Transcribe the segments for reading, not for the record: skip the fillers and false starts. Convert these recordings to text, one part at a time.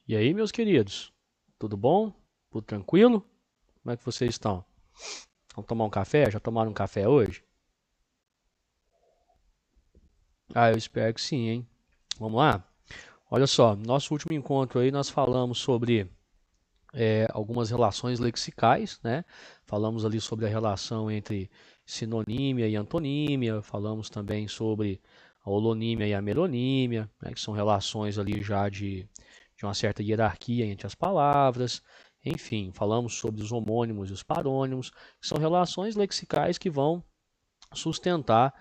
E aí, meus queridos? Tudo bom? Tudo tranquilo? Como é que vocês estão? Vamos tomar um café? Já tomaram um café hoje? Ah, eu espero que sim, hein? Vamos lá? Olha só, nosso último encontro aí nós falamos sobre algumas relações lexicais, né? Falamos ali sobre a relação entre sinonímia e antonímia, falamos também sobre a holonímia e a meronímia, né? Que são relações ali já de uma certa hierarquia entre as palavras. Enfim, falamos sobre os homônimos e os parônimos, que são relações lexicais que vão sustentar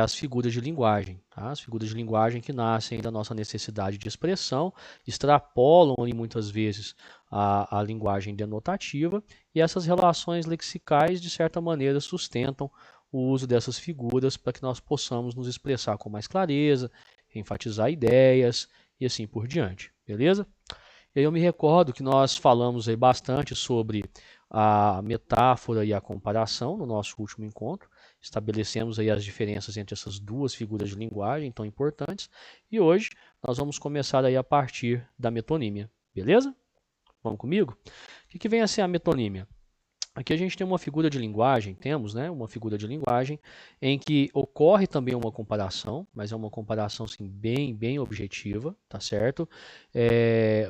as figuras de linguagem. Tá? As figuras de linguagem que nascem da nossa necessidade de expressão, extrapolam ali muitas vezes a linguagem denotativa, e essas relações lexicais, de certa maneira, sustentam o uso dessas figuras para que nós possamos nos expressar com mais clareza, enfatizar ideias e assim por diante. Beleza? E aí eu me recordo que nós falamos aí bastante sobre a metáfora e a comparação no nosso último encontro. Estabelecemos aí as diferenças entre essas duas figuras de linguagem tão importantes. E hoje nós vamos começar aí a partir da metonímia. Beleza? Vamos comigo? O que vem a ser a metonímia? Aqui a gente tem uma figura de linguagem, temos, né, uma figura de linguagem em que ocorre também uma comparação, mas é uma comparação assim, bem objetiva, tá certo?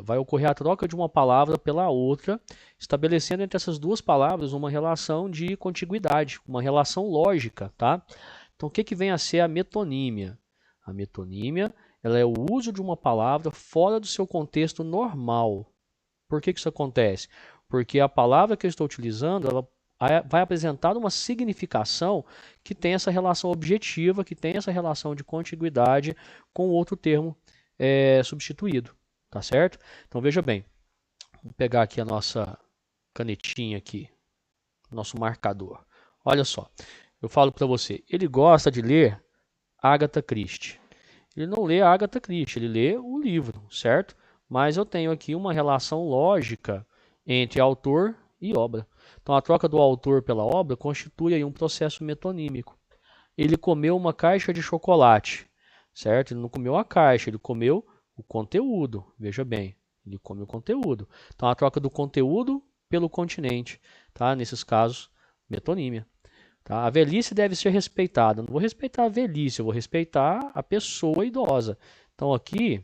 Vai ocorrer a troca de uma palavra pela outra, estabelecendo entre essas duas palavras uma relação de contiguidade, uma relação lógica, tá? Então, o que vem a ser a metonímia? A metonímia, ela é o uso de uma palavra fora do seu contexto normal. Por que isso acontece? Porque a palavra que eu estou utilizando, ela vai apresentar uma significação que tem essa relação objetiva, que tem essa relação de contiguidade com o outro termo substituído, tá certo? Então veja bem, vou pegar aqui a nossa canetinha aqui, nosso marcador. Olha só, eu falo para você, ele gosta de ler Agatha Christie. Ele não lê Agatha Christie, ele lê o livro, certo? Mas eu tenho aqui uma relação lógica entre autor e obra. Então, a troca do autor pela obra constitui aí um processo metonímico. Ele comeu uma caixa de chocolate, certo? Ele não comeu a caixa, ele comeu o conteúdo. Veja bem, ele come o conteúdo. Então, a troca do conteúdo pelo continente, tá? Nesses casos, metonímia. Tá? A velhice deve ser respeitada. Não vou respeitar a velhice, eu vou respeitar a pessoa idosa. Então, aqui,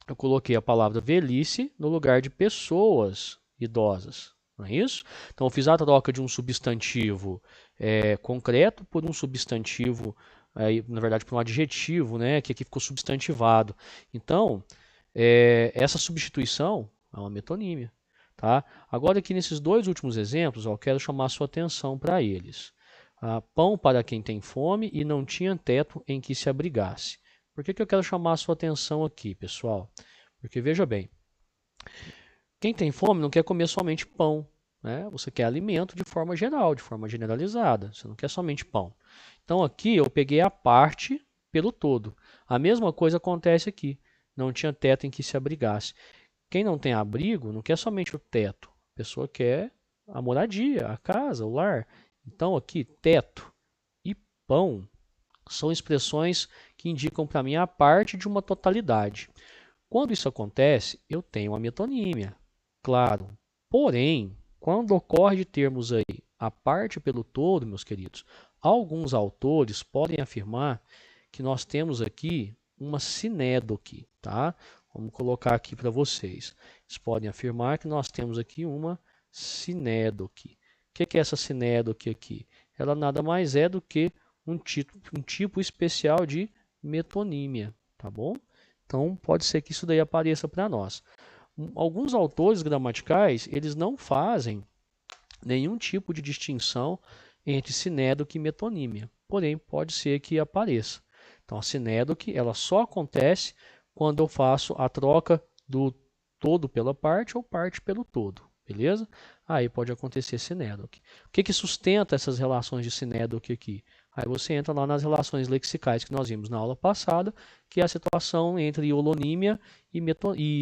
eu coloquei a palavra velhice no lugar de pessoas idosas. Não é isso? Então, eu fiz a troca de um substantivo concreto por um substantivo, na verdade, por um adjetivo, né, que aqui ficou substantivado. Então, essa substituição é uma metonímia. Tá? Agora, aqui nesses dois últimos exemplos, eu quero chamar a sua atenção para eles. Pão para quem tem fome e não tinha teto em que se abrigasse. Por que eu quero chamar a sua atenção aqui, pessoal? Porque veja bem, quem tem fome não quer comer somente pão, né? Você quer alimento de forma geral, de forma generalizada. Você não quer somente pão. Então aqui eu peguei a parte pelo todo. A mesma coisa acontece aqui. Não tinha teto em que se abrigasse. Quem não tem abrigo não quer somente o teto. A pessoa quer a moradia, a casa, o lar. Então aqui teto e pão são expressões que indicam para mim a parte de uma totalidade. Quando isso acontece, eu tenho a metonímia, claro. Porém, quando ocorre de termos aí a parte pelo todo, meus queridos, alguns autores podem afirmar que nós temos aqui uma sinédoque, tá? Vamos colocar aqui para vocês. Eles podem afirmar que nós temos aqui uma sinédoque. O que é essa sinédoque aqui? Ela nada mais é do que um tipo especial de metonímia, tá bom? Então, pode ser que isso daí apareça para nós. Alguns autores gramaticais, eles não fazem nenhum tipo de distinção entre sinédoque e metonímia, porém, pode ser que apareça. Então, a sinédoque, ela só acontece quando eu faço a troca do todo pela parte ou parte pelo todo, beleza? Aí pode acontecer sinédoque. O que sustenta essas relações de sinédoque aqui? Aí você entra lá nas relações lexicais que nós vimos na aula passada, que é a situação entre holonímia e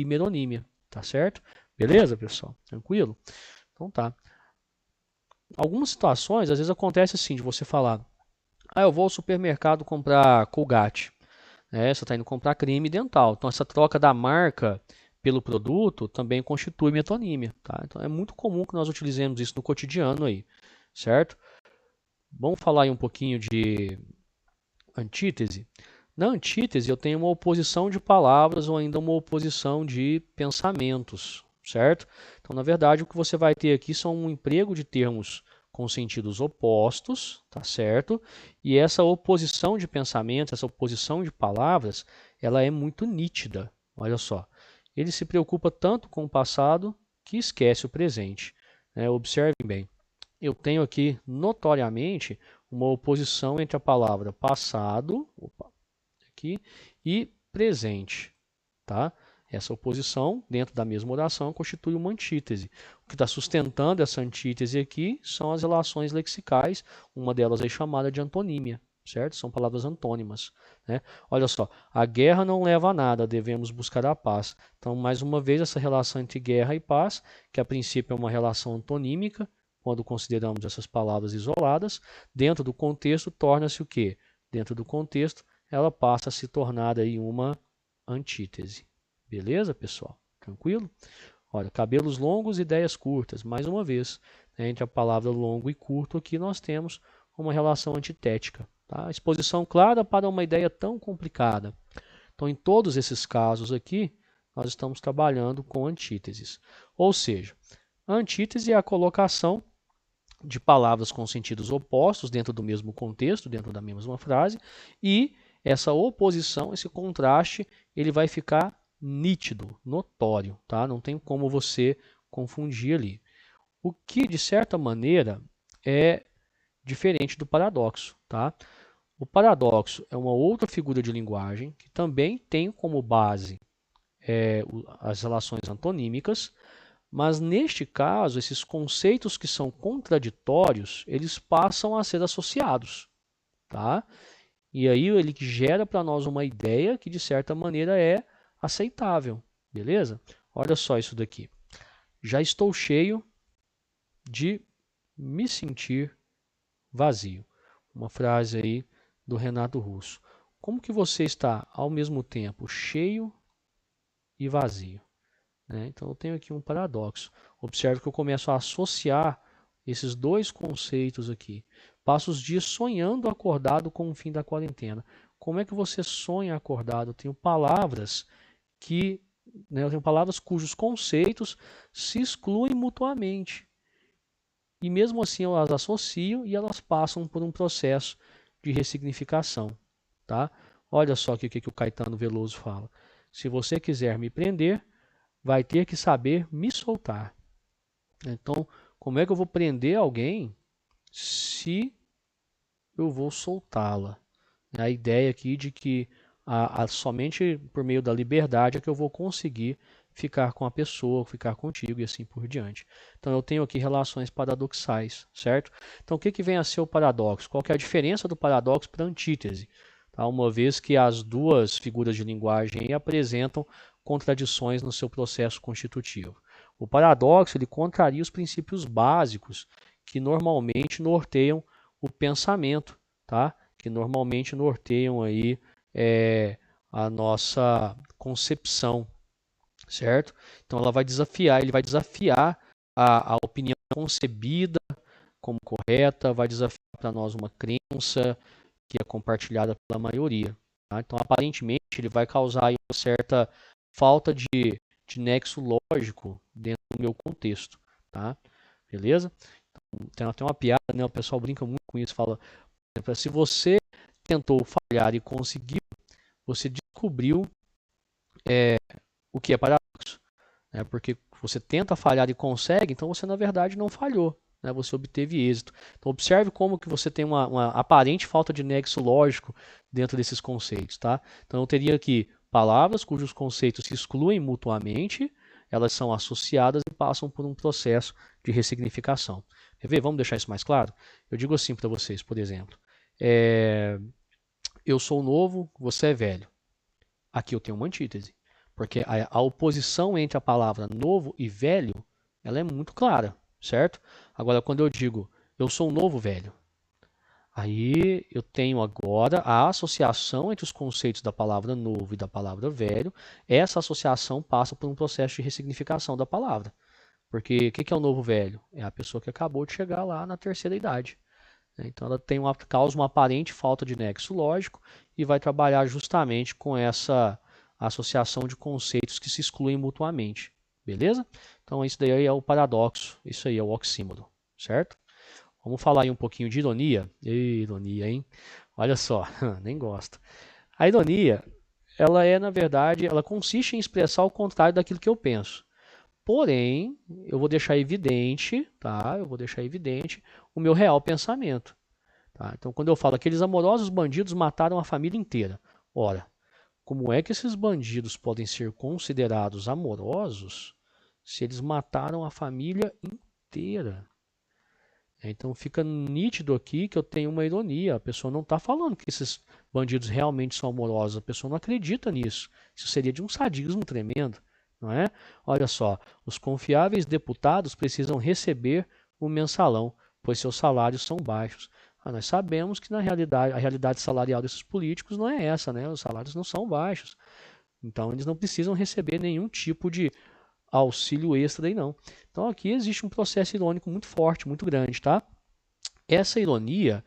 meronímia, tá certo? Beleza, pessoal? Tranquilo? Então tá. Algumas situações, às vezes acontece assim, de você falar, eu vou ao supermercado comprar Colgate, né? Você está indo comprar creme dental. Então essa troca da marca pelo produto também constitui metonímia, tá? Então é muito comum que nós utilizemos isso no cotidiano aí, certo? Vamos falar aí um pouquinho de antítese. Na antítese eu tenho uma oposição de palavras ou ainda uma oposição de pensamentos, certo? Então, na verdade, o que você vai ter aqui são um emprego de termos com sentidos opostos, tá certo? E essa oposição de pensamentos, essa oposição de palavras, ela é muito nítida. Olha só, ele se preocupa tanto com o passado que esquece o presente, né? Observem bem. Eu tenho aqui notoriamente uma oposição entre a palavra passado, aqui, e presente, tá? Essa oposição, dentro da mesma oração, constitui uma antítese. O que está sustentando essa antítese aqui são as relações lexicais, uma delas é chamada de antonímia, certo? São palavras antônimas, né? Olha só, a guerra não leva a nada, devemos buscar a paz. Então, mais uma vez, essa relação entre guerra e paz, que a princípio é uma relação antonímica, quando consideramos essas palavras isoladas, dentro do contexto torna-se o quê? Dentro do contexto, ela passa a se tornar aí uma antítese. Beleza, pessoal? Tranquilo? Olha, cabelos longos, ideias curtas. Mais uma vez, né, entre a palavra longo e curto aqui nós temos uma relação antitética. Tá? Exposição clara para uma ideia tão complicada. Então, em todos esses casos aqui, nós estamos trabalhando com antíteses. Ou seja, a antítese é a colocação de palavras com sentidos opostos dentro do mesmo contexto, dentro da mesma frase, e essa oposição, esse contraste, ele vai ficar nítido, notório, tá? Não tem como você confundir ali. O que, de certa maneira, é diferente do paradoxo, tá? O paradoxo é uma outra figura de linguagem que também tem como base as relações antonímicas, mas neste caso, esses conceitos que são contraditórios, eles passam a ser associados, tá? E aí ele gera para nós uma ideia que de certa maneira é aceitável, beleza? Olha só isso daqui. Já estou cheio de me sentir vazio. Uma frase aí do Renato Russo. Como que você está ao mesmo tempo cheio e vazio? Né? Então eu tenho aqui um paradoxo. Observe que eu começo a associar esses dois conceitos aqui. Passo os dias sonhando acordado com o fim da quarentena. Como é que você sonha acordado? Eu tenho palavras que, né, eu tenho palavras cujos conceitos se excluem mutuamente. E mesmo assim eu as associo e elas passam por um processo de ressignificação. Tá? Olha só o que o Caetano Veloso fala. Se você quiser me prender, vai ter que saber me soltar. Então, como é que eu vou prender alguém se eu vou soltá-la? A ideia aqui de que somente por meio da liberdade é que eu vou conseguir ficar com a pessoa, ficar contigo e assim por diante. Então eu tenho aqui relações paradoxais, certo? Então o que vem a ser o paradoxo? Qual que é a diferença do paradoxo para a antítese? Tá? Uma vez que as duas figuras de linguagem apresentam contradições no seu processo constitutivo. O paradoxo ele contraria os princípios básicos que normalmente norteiam o pensamento, tá? Que normalmente norteiam aí a nossa concepção, certo? Então ela vai desafiar, ele vai desafiar a opinião concebida como correta, vai desafiar para nós uma crença que é compartilhada pela maioria. Tá? Então aparentemente ele vai causar aí uma certa falta de nexo lógico dentro do meu contexto, tá? Beleza? Então, tem uma piada, né? O pessoal brinca muito com isso, fala, se você tentou falhar e conseguiu, você descobriu o que é paradoxo, né? Porque você tenta falhar e consegue, então você na verdade não falhou, né? Você obteve êxito. Então observe como que você tem uma aparente falta de nexo lógico dentro desses conceitos, tá? Então eu teria aqui palavras cujos conceitos se excluem mutuamente, elas são associadas e passam por um processo de ressignificação. Quer ver? Vamos deixar isso mais claro? Eu digo assim para vocês, por exemplo, eu sou novo, você é velho. Aqui eu tenho uma antítese, porque a oposição entre a palavra novo e velho, ela é muito clara, certo? Agora, quando eu digo eu sou um novo velho, Aí eu tenho agora a associação entre os conceitos da palavra novo e da palavra velho. Essa associação passa por um processo de ressignificação da palavra. Porque o que é o novo velho? É a pessoa que acabou de chegar lá na terceira idade. Então ela causa uma aparente falta de nexo lógico e vai trabalhar justamente com essa associação de conceitos que se excluem mutuamente. Beleza? Então isso daí é o paradoxo, isso aí é o oxímoron, certo? Vamos falar aí um pouquinho de ironia. Ironia, hein? Olha só, nem gosto. A ironia, ela é, na verdade, ela consiste em expressar o contrário daquilo que eu penso. Porém, eu vou deixar evidente, tá? Eu vou deixar evidente o meu real pensamento. Tá? Então, quando eu falo aqueles amorosos bandidos mataram a família inteira. Ora, como é que esses bandidos podem ser considerados amorosos se eles mataram a família inteira? Então fica nítido aqui que eu tenho uma ironia. A pessoa não está falando que esses bandidos realmente são amorosos. A pessoa não acredita nisso. Isso seria de um sadismo tremendo, não é? Olha só, os confiáveis deputados precisam receber o mensalão, pois seus salários são baixos. Nós sabemos que na realidade a realidade salarial desses políticos não é essa, né? Os salários não são baixos. Então eles não precisam receber nenhum tipo de auxílio extra aí não. Então aqui existe um processo irônico muito forte, muito grande, tá? Essa ironia,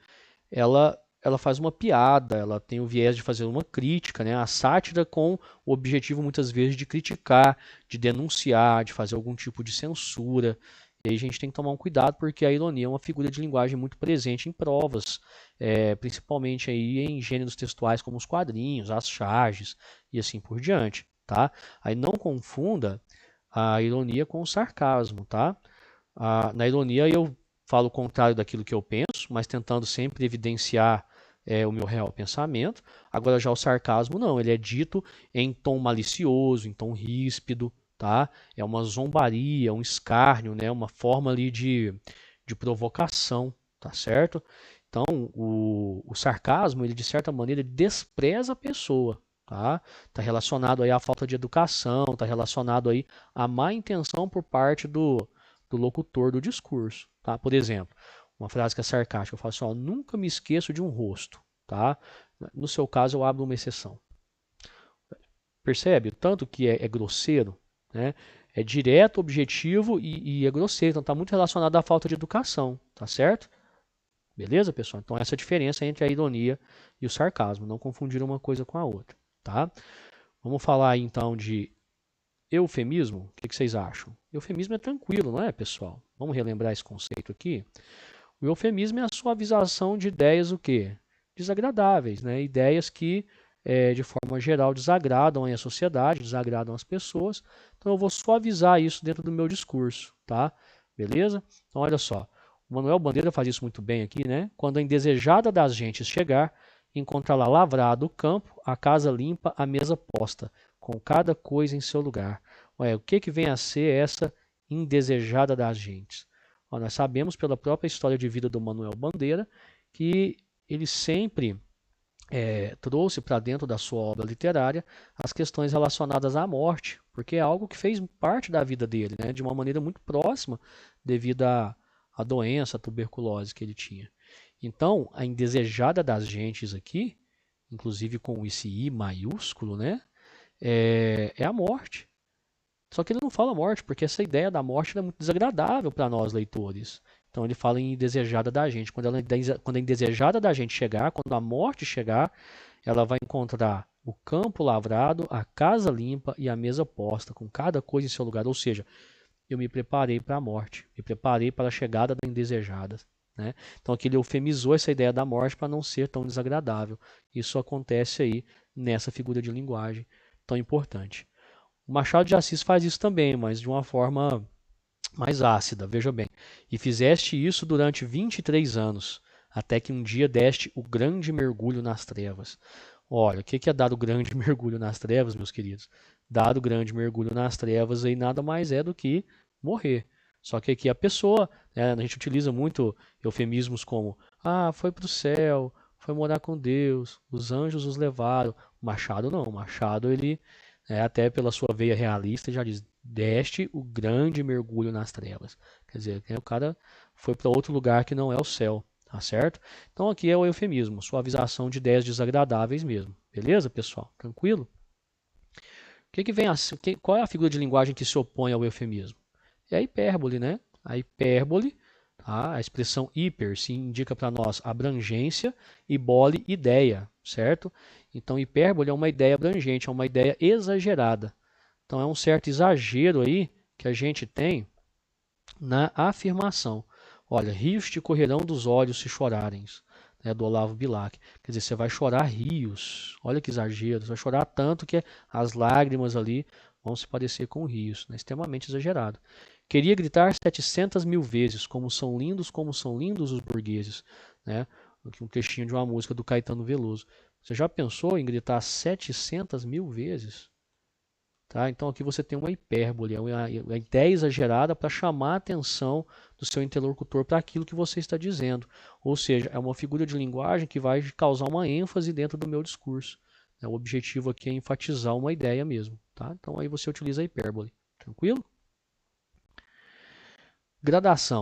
ela faz uma piada, ela tem o viés de fazer uma crítica, né? A sátira com o objetivo muitas vezes de criticar, de denunciar, de fazer algum tipo de censura. E aí a gente tem que tomar um cuidado porque a ironia é uma figura de linguagem muito presente em provas, principalmente aí em gêneros textuais como os quadrinhos, as charges e assim por diante, tá? Aí não confunda a ironia com o sarcasmo, tá? Na ironia eu falo o contrário daquilo que eu penso, mas tentando sempre evidenciar o meu real pensamento. Agora já o sarcasmo não, ele é dito em tom malicioso, em tom ríspido, tá? É uma zombaria, um escárnio, né? Uma forma ali de provocação, tá certo? Então o sarcasmo, ele de certa maneira ele despreza a pessoa, tá? Está relacionado aí à falta de educação, está relacionado aí à má intenção por parte do locutor do discurso, tá? Por exemplo, uma frase que é sarcástica, eu falo assim, ó, nunca me esqueço de um rosto, tá? No seu caso, eu abro uma exceção. Percebe? Tanto que é grosseiro, né? É direto, objetivo e é grosseiro. Então está muito relacionado à falta de educação, tá certo? Beleza, pessoal? Então essa é a diferença entre a ironia e o sarcasmo. Não confundir uma coisa com a outra, tá? Vamos falar aí, então de eufemismo. O que vocês acham? Eufemismo é tranquilo, não é, pessoal? Vamos relembrar esse conceito aqui. O eufemismo é a suavização de ideias o quê? Desagradáveis, né? Ideias que, de forma geral, desagradam a sociedade, desagradam as pessoas. Então, eu vou suavizar isso dentro do meu discurso, tá? Beleza? Então, olha só. O Manuel Bandeira faz isso muito bem aqui, né? Quando a indesejada das gentes chegar, encontrá-la lavrado o campo, a casa limpa, a mesa posta, com cada coisa em seu lugar. Olha, o que vem a ser essa indesejada das gentes? Nós sabemos pela própria história de vida do Manuel Bandeira que ele sempre trouxe para dentro da sua obra literária as questões relacionadas à morte, porque é algo que fez parte da vida dele, né, de uma maneira muito próxima devido à doença, à tuberculose que ele tinha. Então, a indesejada das gentes aqui, inclusive com esse I maiúsculo, né, é a morte. Só que ele não fala morte, porque essa ideia da morte é muito desagradável para nós leitores. Então ele fala em indesejada da gente. Quando a indesejada da gente chegar, quando a morte chegar, ela vai encontrar o campo lavrado, a casa limpa e a mesa posta, com cada coisa em seu lugar. Ou seja, eu me preparei para a morte, me preparei para a chegada da indesejada. Né? Então aqui ele eufemizou essa ideia da morte para não ser tão desagradável. Isso acontece aí nessa figura de linguagem tão importante. O Machado de Assis faz isso também, mas de uma forma mais ácida, veja bem. E fizeste isso durante 23 anos, até que um dia deste o grande mergulho nas trevas. Olha, o que é dar o grande mergulho nas trevas, meus queridos? Dar o grande mergulho nas trevas aí nada mais é do que morrer. Só que aqui a pessoa, né, a gente utiliza muito eufemismos como foi para o céu, foi morar com Deus, os anjos os levaram. O Machado não, o Machado ele até pela sua veia realista, já diz, deste o grande mergulho nas trevas. Quer dizer, o cara foi para outro lugar que não é o céu, tá certo? Então aqui é o eufemismo, suavização de ideias desagradáveis mesmo. Beleza, pessoal? Tranquilo? Que vem qual é a figura de linguagem que se opõe ao eufemismo? É a hipérbole, né? A hipérbole, tá? A expressão hiper se indica para nós abrangência e bole, ideia, certo? Então, hipérbole é uma ideia abrangente, é uma ideia exagerada. Então, é um certo exagero aí que a gente tem na afirmação. Olha, rios te correrão dos olhos se chorares, né, do Olavo Bilac. Quer dizer, você vai chorar rios. Olha que exagero, você vai chorar tanto que as lágrimas ali vão se parecer com rios, né, extremamente exagerado. Queria gritar 700 mil vezes, como são lindos os burgueses. Né? Um trechinho de uma música do Caetano Veloso. Você já pensou em gritar 700 mil vezes? Tá? Então aqui você tem uma hipérbole, uma ideia exagerada para chamar a atenção do seu interlocutor para aquilo que você está dizendo. Ou seja, é uma figura de linguagem que vai causar uma ênfase dentro do meu discurso. Né? O objetivo aqui é enfatizar uma ideia mesmo. Tá? Então aí você utiliza a hipérbole. Tranquilo? Gradação.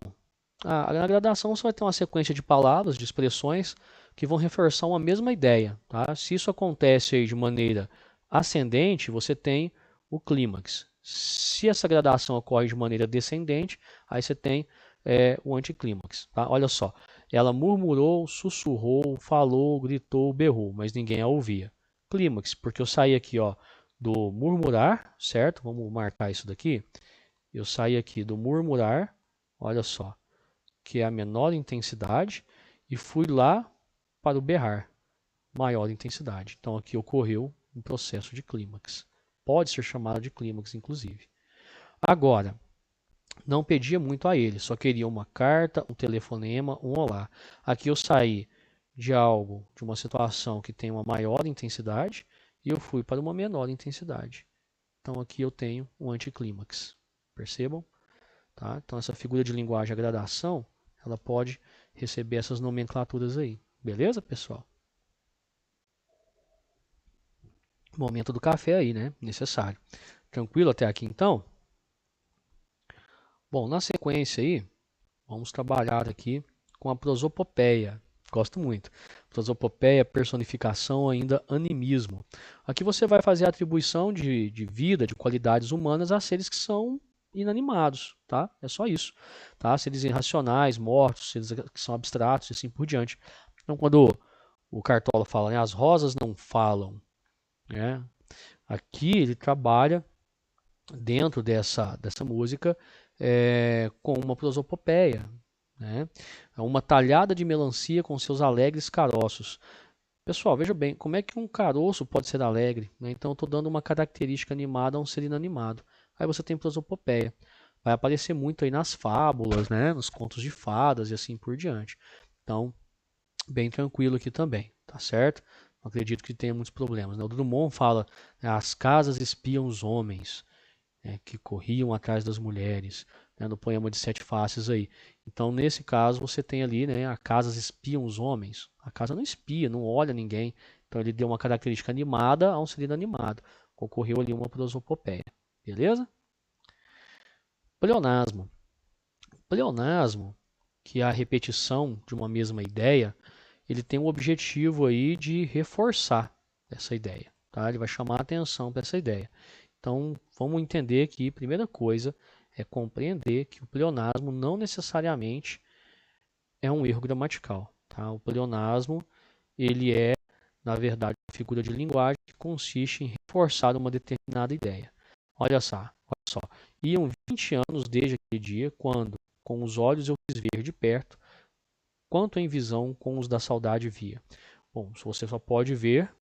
Na gradação você vai ter uma sequência de palavras, de expressões que vão reforçar uma mesma ideia. Tá? Se isso acontece aí de maneira ascendente, você tem o clímax. Se essa gradação ocorre de maneira descendente, aí você tem o anticlímax. Tá? Olha só, ela murmurou, sussurrou, falou, gritou, berrou, mas ninguém a ouvia. Clímax, porque eu saí aqui ó, do murmurar, certo? Vamos marcar isso daqui. Eu saí aqui do murmurar, olha só, que é a menor intensidade, e fui lá para o berrar, maior intensidade. Então aqui ocorreu um processo de clímax. Pode ser chamado de clímax, inclusive. Agora, não pedia muito a ele, só queria uma carta, um telefonema, um olá. Aqui eu saí de algo, de uma situação que tem uma maior intensidade, e eu fui para uma menor intensidade. Então aqui eu tenho um anticlímax. Percebam? Tá? Então essa figura de linguagem, a gradação, ela pode receber essas nomenclaturas aí. Beleza, pessoal? Momento do café aí, né? Necessário. Tranquilo até aqui então? Bom, na sequência aí, vamos trabalhar aqui com a prosopopeia. Gosto muito. Prosopopeia, personificação, ainda animismo. Aqui você vai fazer a atribuição de vida, de qualidades humanas a seres que são inanimados, tá? É só isso, tá? Seres irracionais, mortos, seres que são abstratos e assim por diante. Então, quando o Cartola fala, né, as rosas não falam, né? Aqui ele trabalha dentro dessa música com uma prosopopeia, né? Uma talhada de melancia com seus alegres caroços. Pessoal, veja bem, como é que um caroço pode ser alegre? Né? Então, eu estou dando uma característica animada a um ser inanimado. Aí você tem prosopopeia. Vai aparecer muito aí nas fábulas, né? Nos contos de fadas e assim por diante. Então, bem tranquilo aqui também, tá certo? Não acredito que tenha muitos problemas. Né? O Drummond fala, né, as casas espiam os homens, né, que corriam atrás das mulheres, né, no poema de Sete Faces aí. Então, nesse caso, você tem ali, né, a casas espiam os homens. A casa não espia, não olha ninguém. Então, ele deu uma característica animada a um ser inanimado. Ocorreu ali uma prosopopeia. Beleza? Pleonasmo. Pleonasmo, que é a repetição de uma mesma ideia, ele tem o objetivo aí de reforçar essa ideia. Tá? Ele vai chamar a atenção para essa ideia. Então, vamos entender que, primeira coisa, é compreender que o pleonasmo não necessariamente é um erro gramatical. Tá? O pleonasmo, ele é, na verdade, uma figura de linguagem que consiste em reforçar uma determinada ideia. Olha só. Iam 20 anos desde aquele dia, quando, com os olhos eu quis ver de perto, quanto em visão com os da saudade via. Bom, você só pode ver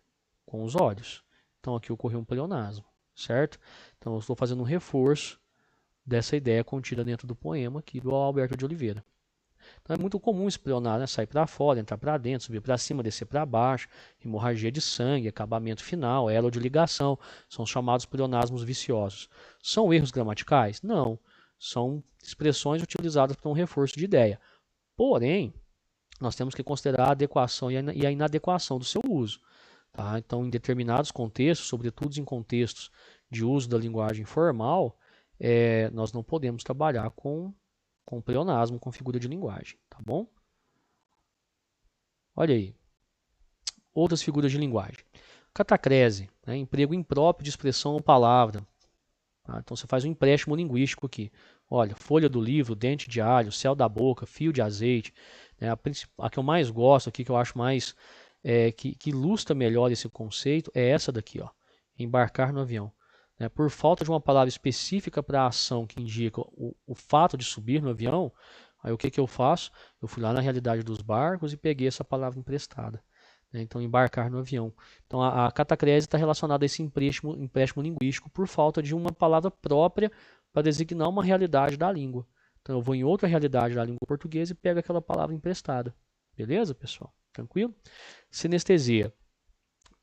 com os olhos. Então, aqui ocorreu um pleonasmo, certo? Então, eu estou fazendo um reforço dessa ideia contida dentro do poema aqui do Alberto de Oliveira. Então, é muito comum esse pleonasmo, né? Sair para fora, entrar para dentro, subir para cima, descer para baixo, hemorragia de sangue, acabamento final, elo de ligação, são os chamados pleonasmos viciosos. São erros gramaticais? Não. São expressões utilizadas para um reforço de ideia. Porém, nós temos que considerar a adequação e a inadequação do seu uso. Tá? Então, em determinados contextos, sobretudo em contextos de uso da linguagem formal, nós não podemos trabalhar com pleonasmo, com figura de linguagem, tá bom? Olha aí, outras figuras de linguagem. Catacrese, né? Emprego impróprio de expressão ou palavra. Tá? Então você faz um empréstimo linguístico aqui. Olha, folha do livro, dente de alho, céu da boca, fio de azeite. Né? A que eu mais gosto aqui, que eu acho mais que ilustra melhor esse conceito, é essa daqui, ó, embarcar no avião. Né? Por falta de uma palavra específica para a ação que indica o fato de subir no avião, aí o que, que eu faço? Eu fui lá na realidade dos barcos e peguei essa palavra emprestada. Né? Então, embarcar no avião. Então, a catacrese está relacionada a esse empréstimo linguístico por falta de uma palavra própria para designar uma realidade da língua. Então, eu vou em outra realidade da língua portuguesa e pego aquela palavra emprestada. Beleza, pessoal? Tranquilo? Sinestesia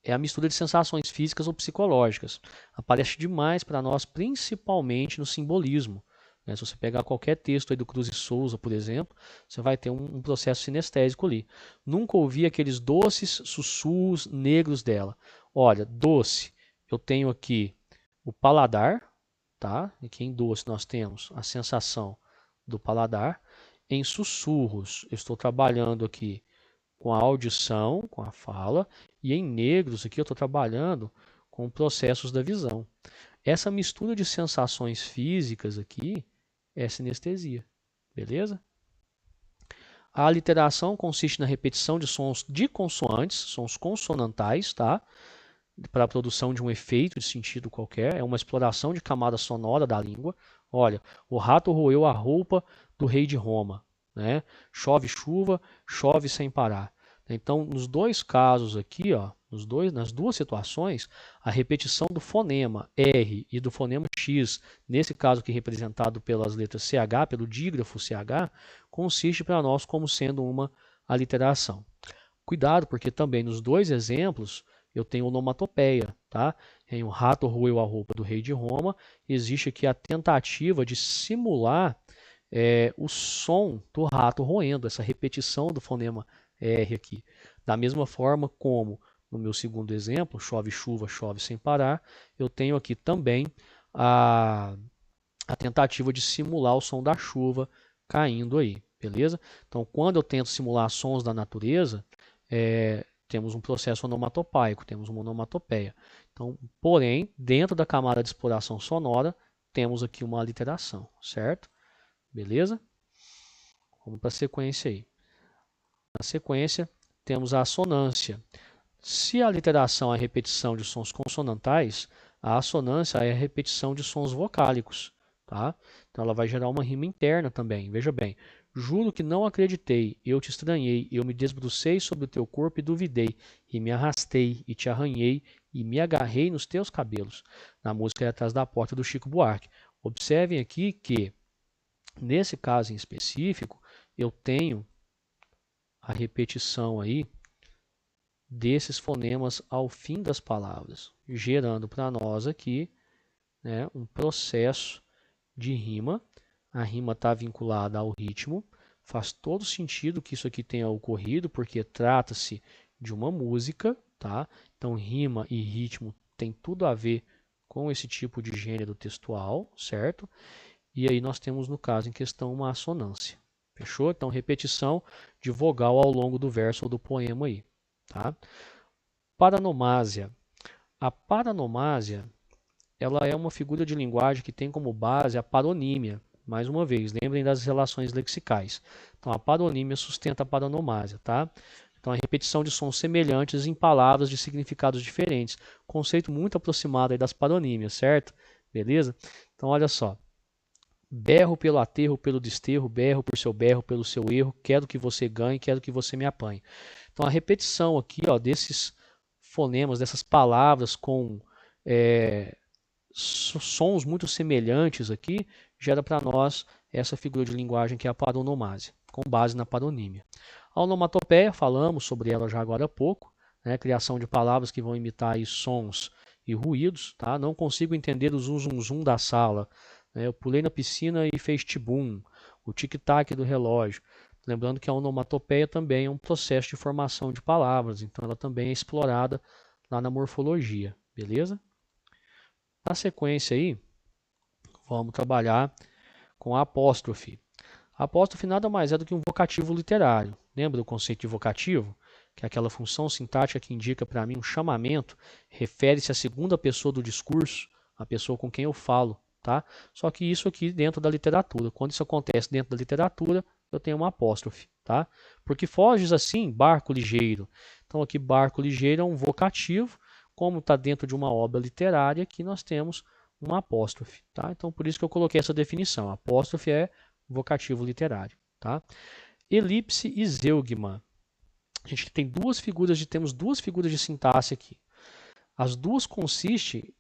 é a mistura de sensações físicas ou psicológicas. Aparece demais para nós, principalmente no simbolismo. Né? Se você pegar qualquer texto aí do Cruz e Souza, por exemplo, você vai ter um processo sinestésico ali. Nunca ouvi aqueles doces sussurros negros dela. Olha, doce, eu tenho aqui o paladar, tá? Aqui em doce nós temos a sensação do paladar. Em sussurros, eu estou trabalhando aqui com a audição, com a fala, e em negros aqui eu estou trabalhando com processos da visão. Essa mistura de sensações físicas aqui é sinestesia, beleza? A aliteração consiste na repetição de sons de consoantes, sons consonantais, tá? Para a produção de um efeito de sentido qualquer, é uma exploração de camada sonora da língua. Olha, o rato roeu a roupa do rei de Roma, né? Chove chuva, chove sem parar. Então, nos dois casos aqui, ó, nas duas situações, a repetição do fonema R e do fonema X, nesse caso aqui representado pelas letras CH, pelo dígrafo CH, consiste para nós como sendo uma aliteração. Cuidado, porque também nos dois exemplos eu tenho onomatopeia, tá? Em o rato roeu a roupa do rei de Roma, existe aqui a tentativa de simular o som do rato roendo, essa repetição do fonema R aqui. Da mesma forma como no meu segundo exemplo, chove chuva, chove sem parar, eu tenho aqui também a tentativa de simular o som da chuva caindo aí, beleza? Então, quando eu tento simular sons da natureza, temos um processo onomatopaico, temos uma onomatopeia. Então, porém, dentro da camada de exploração sonora, temos aqui uma aliteração, certo? Beleza? Vamos para a sequência aí. Na sequência, temos a assonância. Se a aliteração é a repetição de sons consonantais, a assonância é a repetição de sons vocálicos. Tá? Então ela vai gerar uma rima interna também. Veja bem, juro que não acreditei, eu te estranhei, eu me desbrucei sobre o teu corpo e duvidei, e me arrastei, e te arranhei, e me agarrei nos teus cabelos. Na música Atrás da Porta do Chico Buarque. Observem aqui que, nesse caso em específico, eu tenho a repetição aí desses fonemas ao fim das palavras, gerando para nós aqui, né, um processo de rima. A rima está vinculada ao ritmo. Faz todo sentido que isso aqui tenha ocorrido, porque trata-se de uma música, tá? Então rima e ritmo tem tudo a ver com esse tipo de gênero textual, certo? E aí nós temos, no caso em questão, uma assonância. Fechou? Então, repetição de vogal ao longo do verso ou do poema aí. Tá? Paranomásia. A paranomásia, ela é uma figura de linguagem que tem como base a paronímia. Mais uma vez, lembrem das relações lexicais. Então, a paronímia sustenta a paranomásia. Tá? Então, a repetição de sons semelhantes em palavras de significados diferentes. Conceito muito aproximado aí das paronímias, certo? Beleza? Então, olha só. Berro pelo aterro, pelo desterro, berro por seu berro, pelo seu erro, quero que você ganhe, quero que você me apanhe. Então a repetição aqui, ó, desses fonemas, dessas palavras com sons muito semelhantes aqui, gera para nós essa figura de linguagem que é a paronomásia, com base na paronímia. A onomatopeia, falamos sobre ela já agora há pouco, né, criação de palavras que vão imitar aí sons e ruídos. Tá? Não consigo entender o zum zum zum da sala. Eu pulei na piscina e fez tibum, o tic-tac do relógio. Lembrando que a onomatopeia também é um processo de formação de palavras, então ela também é explorada lá na morfologia, beleza? Na sequência aí, vamos trabalhar com a apóstrofe. A apóstrofe nada mais é do que um vocativo literário. Lembra do conceito de vocativo? que é aquela função sintática que indica para mim um chamamento, refere-se à segunda pessoa do discurso, a pessoa com quem eu falo, tá? Só que isso aqui dentro da literatura. Quando isso acontece dentro da literatura, eu tenho uma apóstrofe, tá? Porque foges assim, barco ligeiro. Então aqui barco ligeiro é um vocativo, como está dentro de uma obra literária, aqui nós temos uma apóstrofe, tá? Então por isso que eu coloquei essa definição. Apóstrofe é vocativo literário, tá? Elipse e zeugma. A gente tem temos duas figuras de sintaxe aqui. As duas consistem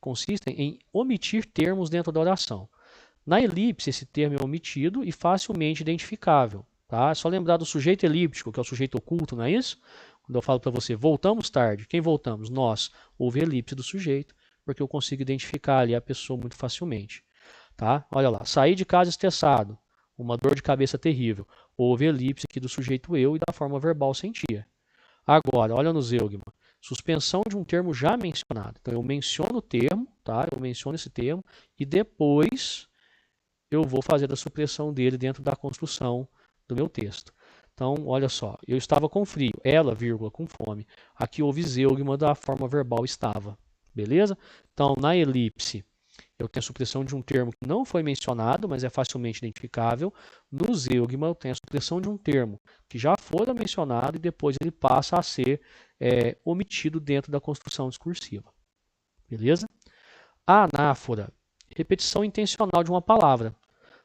em omitir termos dentro da oração. Na elipse, esse termo é omitido e facilmente identificável. Tá? É só lembrar do sujeito elíptico, que é o sujeito oculto, não é isso? Quando eu falo para você, voltamos tarde. Quem voltamos? Nós. Houve elipse do sujeito, porque eu consigo identificar ali a pessoa muito facilmente. Tá? Olha lá, saí de casa estressado, uma dor de cabeça terrível. Houve elipse aqui do sujeito eu e da forma verbal sentia. Agora, olha no zeugma. Suspensão de um termo já mencionado. Então, eu menciono o termo, tá? Eu menciono esse termo e depois eu vou fazer a supressão dele dentro da construção do meu texto. Então, olha só. Eu estava com frio. Ela, vírgula, com fome. Aqui houve zeugma da forma verbal estava. Beleza? Então, na elipse, eu tenho a supressão de um termo que não foi mencionado, mas é facilmente identificável. No zeugma, eu tenho a supressão de um termo que já foi mencionado e depois ele passa a ser omitido dentro da construção discursiva. Beleza? A anáfora, repetição intencional de uma palavra.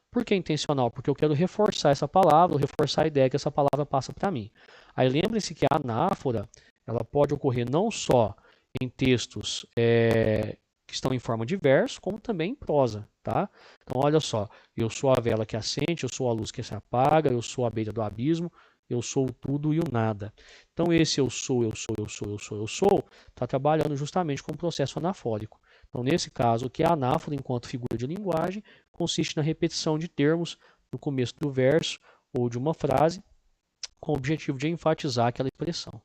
Por que intencional? Porque eu quero reforçar essa palavra, reforçar a ideia que essa palavra passa para mim. Aí lembre-se que a anáfora ela pode ocorrer não só em textos que estão em forma de verso, como também em prosa, tá? Então, olha só, eu sou a vela que acende, eu sou a luz que se apaga, eu sou a beira do abismo, eu sou o tudo e o nada. Então, esse eu sou, está trabalhando justamente com o processo anafórico. Então, nesse caso aqui, a anáfora, enquanto figura de linguagem, consiste na repetição de termos no começo do verso ou de uma frase, com o objetivo de enfatizar aquela expressão.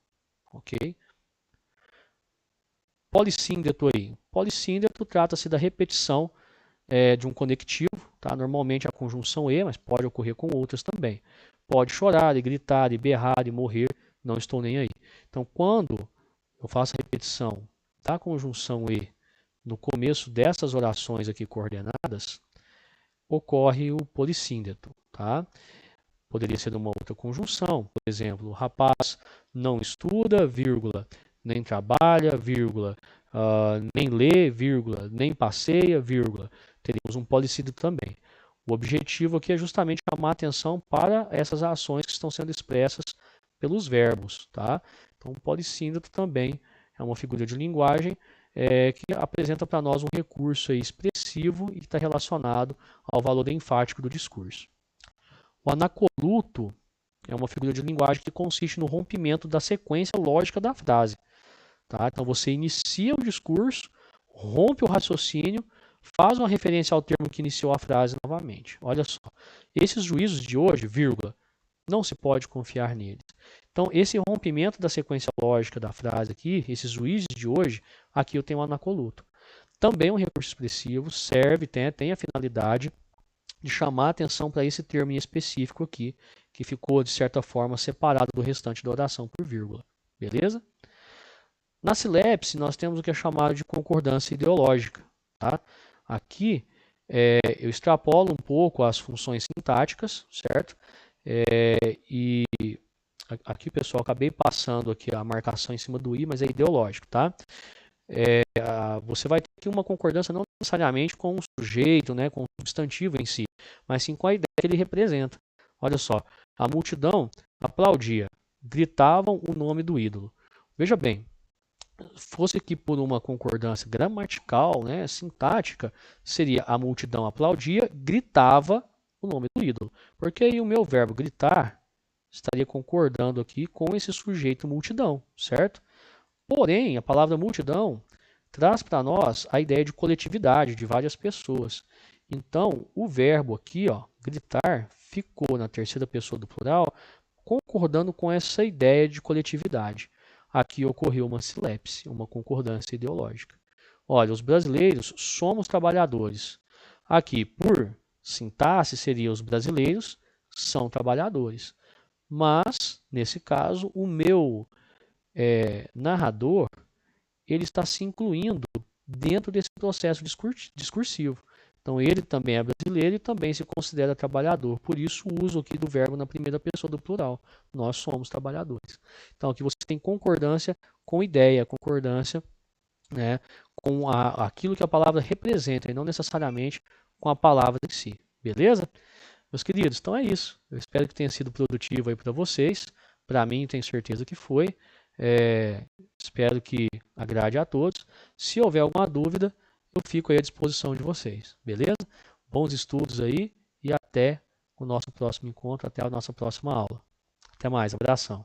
Ok? Polissíndeto aí. Polissíndeto trata-se da repetição de um conectivo, tá? Normalmente a conjunção e, mas pode ocorrer com outras também. Pode chorar, e gritar, e berrar, e morrer, não estou nem aí. Então, quando eu faço a repetição da conjunção e no começo dessas orações aqui coordenadas, ocorre o polissíndeto, tá? Poderia ser uma outra conjunção, por exemplo, o rapaz não estuda, vírgula, nem trabalha, vírgula, nem lê, vírgula, nem passeia, vírgula. Teríamos um polissíndeto também. O objetivo aqui é justamente chamar a atenção para essas ações que estão sendo expressas pelos verbos, tá? Então, o polissíndeto também é uma figura de linguagem que apresenta para nós um recurso aí expressivo e está relacionado ao valor enfático do discurso. O anacoluto é uma figura de linguagem que consiste no rompimento da sequência lógica da frase. Tá? Então você inicia o discurso, rompe o raciocínio, faz uma referência ao termo que iniciou a frase novamente. Olha só, esses juízos de hoje, vírgula, não se pode confiar neles. Então esse rompimento da sequência lógica da frase aqui, esses juízes de hoje, aqui eu tenho o anacoluto. Também é um recurso expressivo, serve, tem a finalidade de chamar a atenção para esse termo em específico aqui, que ficou, de certa forma, separado do restante da oração por vírgula. Beleza? Na silepse, nós temos o que é chamado de concordância ideológica. Tá? Aqui, eu extrapolo um pouco as funções sintáticas, certo? E aqui, pessoal, acabei passando aqui a marcação em cima do i, mas é ideológico, tá? Você vai ter aqui uma concordância não necessariamente com o sujeito, né, com o substantivo em si, mas sim com a ideia que ele representa. Olha só, a multidão aplaudia, gritavam o nome do ídolo. Veja bem, fosse aqui por uma concordância gramatical, né, sintática, seria a multidão aplaudia, gritava o nome do ídolo. Porque aí o meu verbo gritar estaria concordando aqui com esse sujeito multidão, certo? Porém, a palavra multidão traz para nós a ideia de coletividade, de várias pessoas. Então, o verbo aqui, ó, gritar, ficou na terceira pessoa do plural, concordando com essa ideia de coletividade. Aqui ocorreu uma silepse, uma concordância ideológica. Olha, os brasileiros somos trabalhadores. Aqui, por sintaxe, seria os brasileiros são trabalhadores. Mas, nesse caso, o meu narrador, ele está se incluindo dentro desse processo discursivo. Então, ele também é brasileiro e também se considera trabalhador. Por isso, o uso aqui do verbo na primeira pessoa do plural. Nós somos trabalhadores. Então, aqui você tem concordância com ideia, concordância, né, com aquilo que a palavra representa e não necessariamente com a palavra em si. Beleza? Meus queridos, então é isso. Eu espero que tenha sido produtivo aí para vocês. Para mim, tenho certeza que foi. Espero que agrade a todos. Se houver alguma dúvida, eu fico aí à disposição de vocês. Beleza? Bons estudos aí e até o nosso próximo encontro, até a nossa próxima aula. Até mais, abração.